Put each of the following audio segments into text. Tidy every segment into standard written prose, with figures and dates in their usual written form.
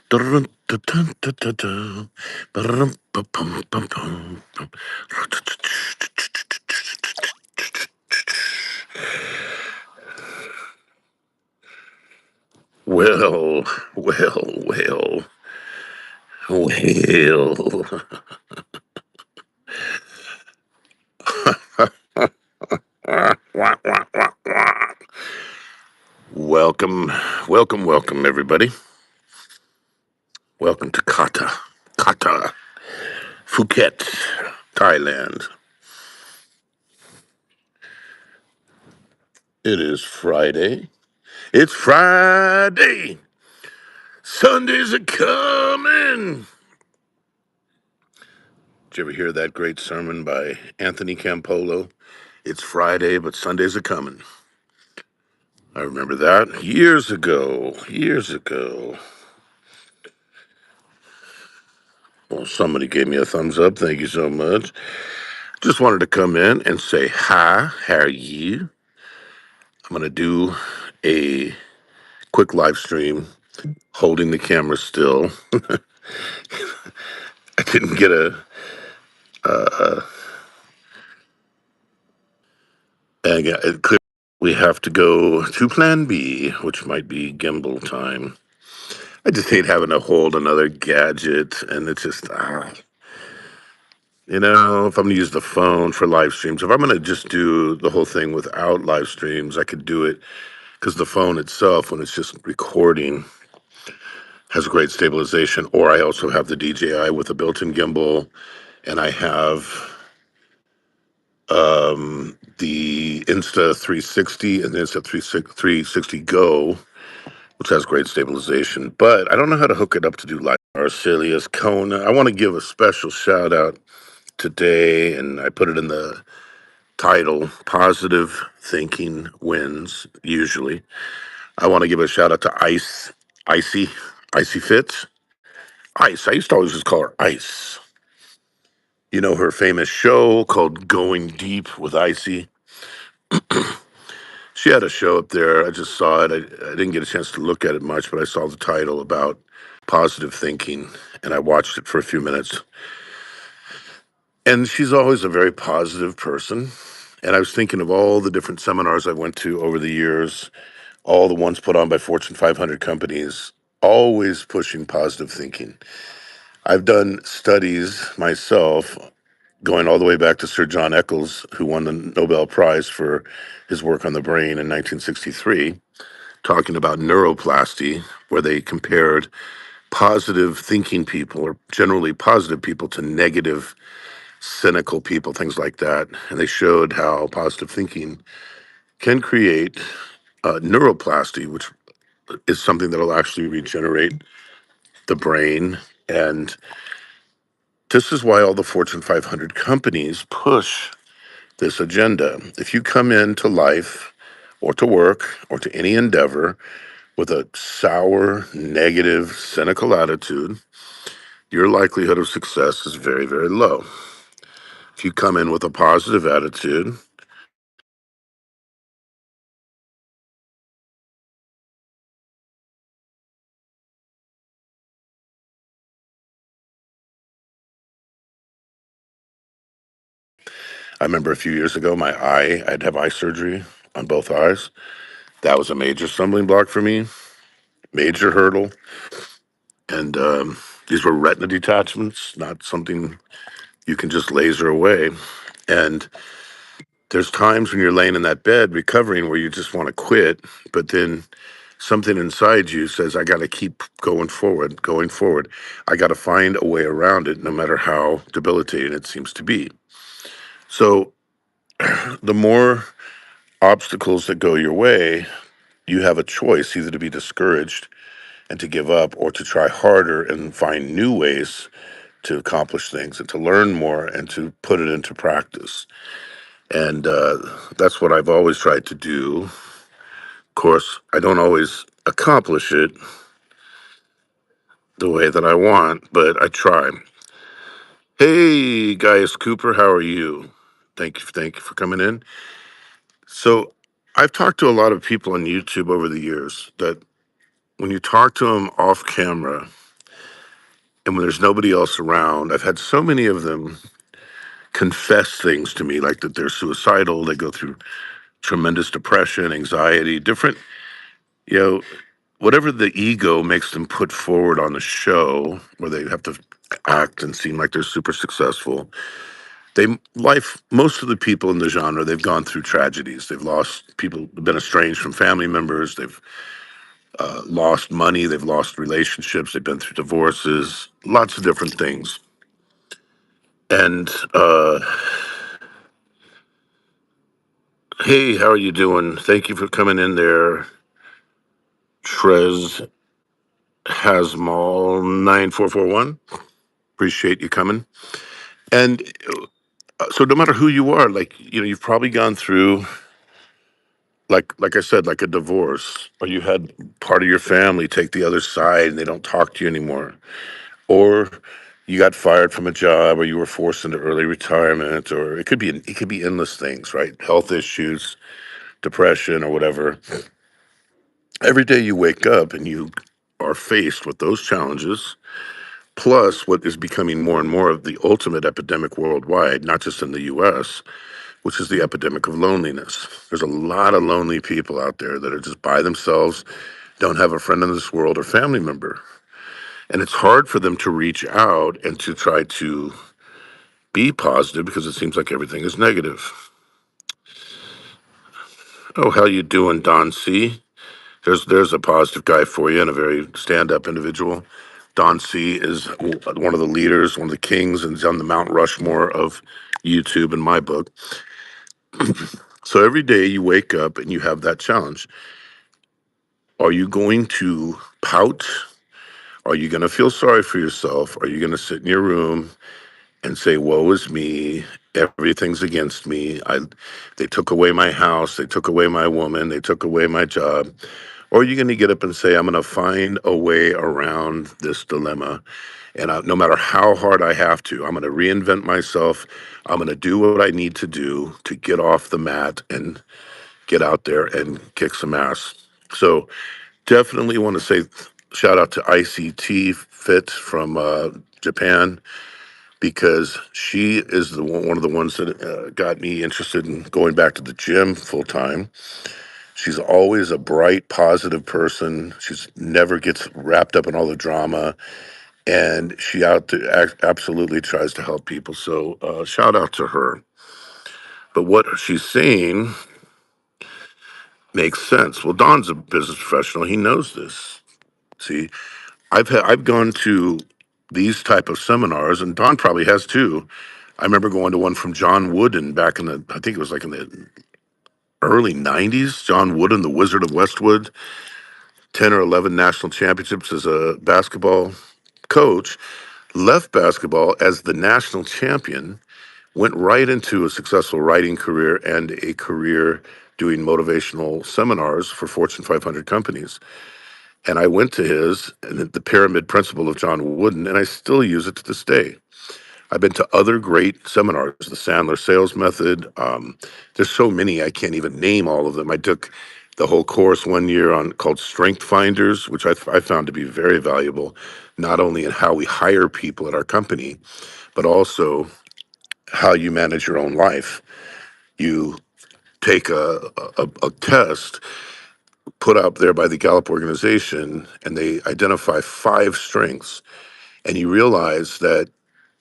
Dun, dun, dun, dun, dun, dun. Ba-dum, ba-bum, bum, bum, bum. Well, well, well. Wah, wah, wah, wah, wah. Welcome, welcome, everybody. Welcome to Kata, Phuket, Thailand. It is Friday. It's Friday. Sundays are coming. Did you ever hear that great sermon by Anthony Campolo? It's Friday, but Sundays are coming. I remember that years ago. Years ago. Well, somebody gave me a thumbs up. Thank you so much. Just wanted to come in and say hi. How are you? I'm going to do a quick live stream holding the camera still. I didn't get uh, it clear. We have to go to plan B, which might be gimbal time. I just hate having to hold another gadget, and it's just, if I'm going to use the phone for live streams, if I'm going to just do the whole thing without live streams, I could do it because the phone itself, when it's just recording, has great stabilization. Or I also have the DJI with a built-in gimbal, and I have the Insta 360 and the Insta 360 Go, which has great stabilization. But I don't know how to hook it up to do live. Arcelius Kona. I want to give a special shout out today, and I put it in the title, Positive Thinking Wins, usually. I want to give a shout out to Icee, Icee Fits. Ice. I used to always just call her Ice. You know her famous show called Going Deep with Icee? She had a show up there. I just saw it. I didn't get a chance to look at it much, but I saw the title about positive thinking, and I watched it for a few minutes. And she's always a very positive person. And I was thinking of all the different seminars I went to over the years, all the ones put on by Fortune 500 companies, always pushing positive thinking. I've done studies myself going all the way back to Sir John Eccles, who won the Nobel Prize for his work on the brain in 1963, talking about neuroplasty, where they compared positive thinking people, or generally positive people, to negative, cynical people, things like that. And they showed how positive thinking can create neuroplasty, which is something that will actually regenerate the brain. And this is why all the Fortune 500 companies push this agenda. If you come into life or to work or to any endeavor with a sour, negative, cynical attitude, your likelihood of success is very, very low. If you come in with a positive attitude, I remember a few years ago, I'd have eye surgery on both eyes. That was a major stumbling block for me, major hurdle. And these were retina detachments, not something you can just laser away. And there's times when you're laying in that bed recovering where you just want to quit, but then something inside you says, I got to keep going forward, going forward. I got to find a way around it, no matter how debilitating it seems to be. So the more obstacles that go your way, you have a choice either to be discouraged and to give up, or to try harder and find new ways to accomplish things and to learn more and to put it into practice. And that's what I've always tried to do. Of course, I don't always accomplish it the way that I want, but I try. Hey, Gaius Cooper, how are you? Thank you for coming in. So, I've talked to a lot of people on YouTube over the years that when you talk to them off camera, And when there's nobody else around, I've had so many of them confess things to me, like that they're suicidal, they go through tremendous depression, anxiety, different, you know, whatever the ego makes them put forward on the show, where they have to act and seem like they're super successful. Most of the people in the genre, they've gone through tragedies. They've lost people, been estranged from family members. They've lost money. They've lost relationships. They've been through divorces, lots of different things. And hey, how are you doing? Thank you for coming in there, Trez Hasmal 9441. Appreciate you coming. And so, no matter who you are, like you've probably gone through, like I said, like a divorce, or you had part of your family take the other side and they don't talk to you anymore, or you got fired from a job, or you were forced into early retirement, or it could be endless things, right? Health issues, depression, or whatever. Every day you wake up and you are faced with those challenges, plus what is becoming more and more of the ultimate epidemic worldwide, not just in the US, which is the epidemic of loneliness. There's a lot of lonely people out there that are just by themselves, don't have a friend in this world or family member. And it's hard for them to reach out and to try to be positive because it seems like everything is negative. Oh, how you doing, Don C? There's a positive guy for you and a very stand-up individual. Don C is one of the leaders, one of the kings, and he's on the Mount Rushmore of YouTube in my book. So every day you wake up and you have that challenge. Are you going to pout? Are you going to feel sorry for yourself? Are you going to sit in your room and say, "Woe is me. Everything's against me. They took away my house. They took away my woman. They took away my job." Or are you going to get up and say, "I'm going to find a way around this dilemma. And no matter how hard I have to, I'm going to reinvent myself. I'm going to do what I need to do to get off the mat and get out there and kick some ass." So definitely want to say shout out to ICT Fit from Japan, because she is one of the ones that got me interested in going back to the gym full time. She's always a bright, positive person. She's never gets wrapped up in all the drama, and she absolutely tries to help people. So shout out to her. But what she's saying makes sense. Well, Don's a business professional. He knows this. See, I've gone to these type of seminars, and Don probably has too. I remember going to one from John Wooden back in the, I think it was like in the early '90s. John Wooden, the Wizard of Westwood, 10 or 11 national championships as a basketball coach, left basketball as the national champion, went right into a successful writing career and a career doing motivational seminars for Fortune 500 companies. And I went to his, and the pyramid principle of John Wooden, and I still use it to this day. I've been to other great seminars, the Sandler Sales Method. There's so many, I can't even name all of them. I took the whole course one year on called Strength Finders, which I found to be very valuable, not only in how we hire people at our company, but also how you manage your own life. You take a test put out there by the Gallup organization, and they identify 5 strengths. And you realize that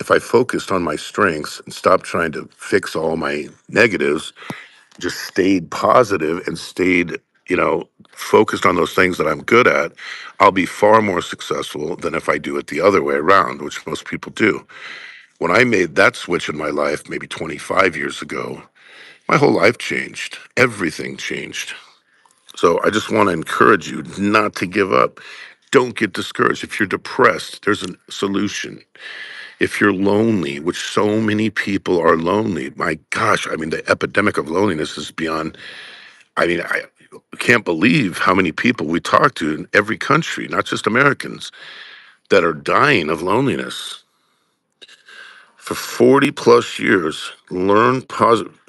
if I focused on my strengths and stopped trying to fix all my negatives, just stayed positive and stayed, focused on those things that I'm good at, I'll be far more successful than if I do it the other way around, which most people do. When I made that switch in my life, maybe 25 years ago, my whole life changed. Everything changed. So I just want to encourage you not to give up. Don't get discouraged. If you're depressed, there's a solution. If you're lonely, which so many people are lonely, my gosh, I mean, the epidemic of loneliness is beyond, I can't believe how many people we talk to in every country, not just Americans, that are dying of loneliness. For 40 plus years, learn positive,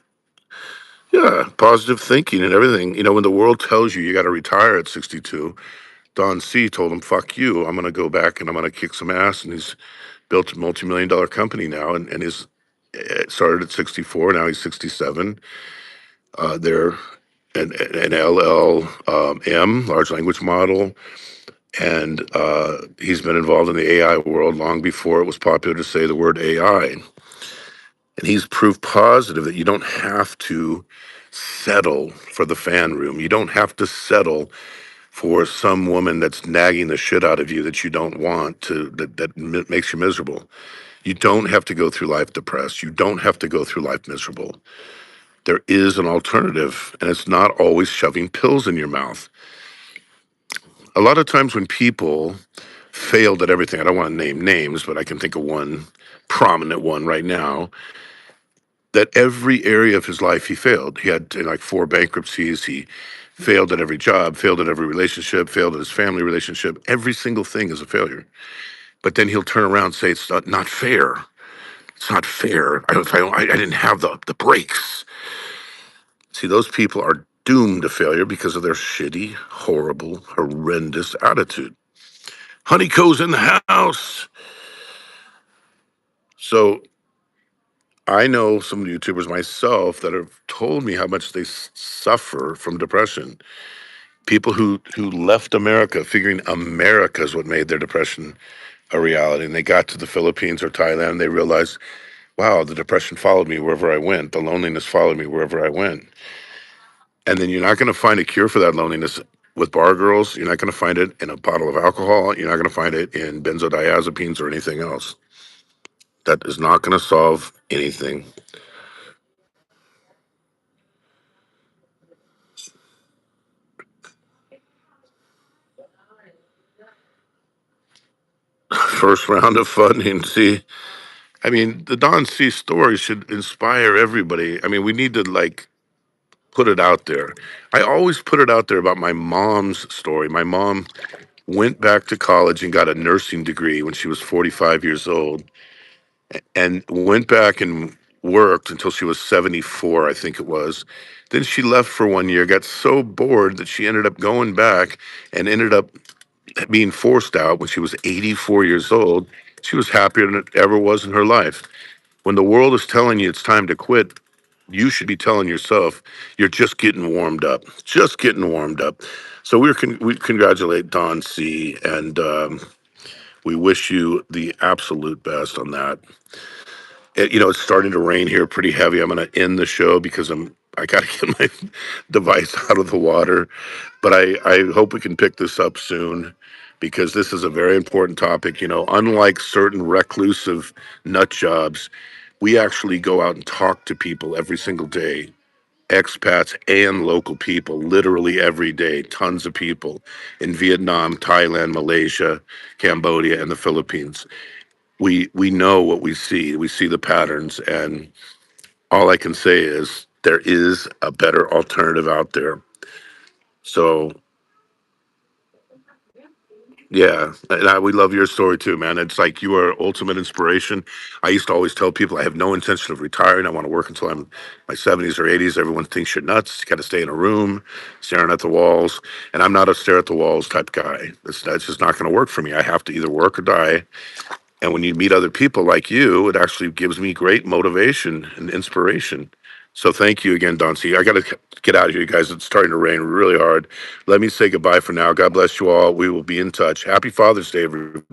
yeah, positive thinking and everything. When the world tells you you got to retire at 62, Don C told him, "Fuck you. I'm going to go back and I'm going to kick some ass." And he's built a multi-million-dollar company now, and he's started at 64. Now he's 67. They're an LLM, large language model, and he's been involved in the AI world long before it was popular to say the word AI. And he's proof positive that you don't have to settle for the fan room. You don't have to settle for some woman that's nagging the shit out of you that you don't want to, that makes you miserable. You don't have to go through life depressed. You don't have to go through life miserable. There is an alternative, and it's not always shoving pills in your mouth. A lot of times when people failed at everything, I don't want to name names, but I can think of one prominent one right now, that every area of his life he failed. He had like four bankruptcies. He failed at every job, failed at every relationship, failed at his family relationship. Every single thing is a failure. But then he'll turn around and say, it's not fair. It's not fair. I didn't have the breaks. See, those people are doomed to failure because of their shitty, horrible, horrendous attitude. Honeyco's in the house. So I know some YouTubers myself that have told me how much they suffer from depression. People who left America figuring America is what made their depression a reality. And they got to the Philippines or Thailand and they realized, wow, the depression followed me wherever I went. The loneliness followed me wherever I went. And then you're not going to find a cure for that loneliness with bar girls. You're not going to find it in a bottle of alcohol. You're not going to find it in benzodiazepines or anything else. That is not going to solve anything. First round of funding. See, I mean, the Don C story should inspire everybody. I mean, we need to like put it out there. I always put it out there about my mom's story. My mom went back to college and got a nursing degree when she was 45 years old and went back and worked until she was 74, I think it was. Then she left for 1 year, got so bored that she ended up going back and ended up being forced out when she was 84 years old. She was happier than it ever was in her life. When the world is telling you it's time to quit, you should be telling yourself you're just getting warmed up, just getting warmed up. So we congratulate Don C, and we wish you the absolute best on that. It's starting to rain here pretty heavy. I'm going to end the show because I got to get my device out of the water. But I hope we can pick this up soon because this is a very important topic. Unlike certain reclusive nut jobs, we actually go out and talk to people every single day, expats and local people, literally every day, tons of people in Vietnam, Thailand, Malaysia, Cambodia, and the Philippines. We know what we see. We see the patterns, and all I can say is there is a better alternative out there. So yeah, and we love your story too, man. It's like you are ultimate inspiration. I used to always tell people I have no intention of retiring. I want to work until I'm my 70s or 80s. Everyone thinks you're nuts. You got to stay in a room staring at the walls, and I'm not a stare at the walls type guy. That's just not going to work for me. I have to either work or die. And when you meet other people like you, it actually gives me great motivation and inspiration. So thank you again, Don C. I got to get out of here, you guys. It's starting to rain really hard. Let me say goodbye for now. God bless you all. We will be in touch. Happy Father's Day, everybody.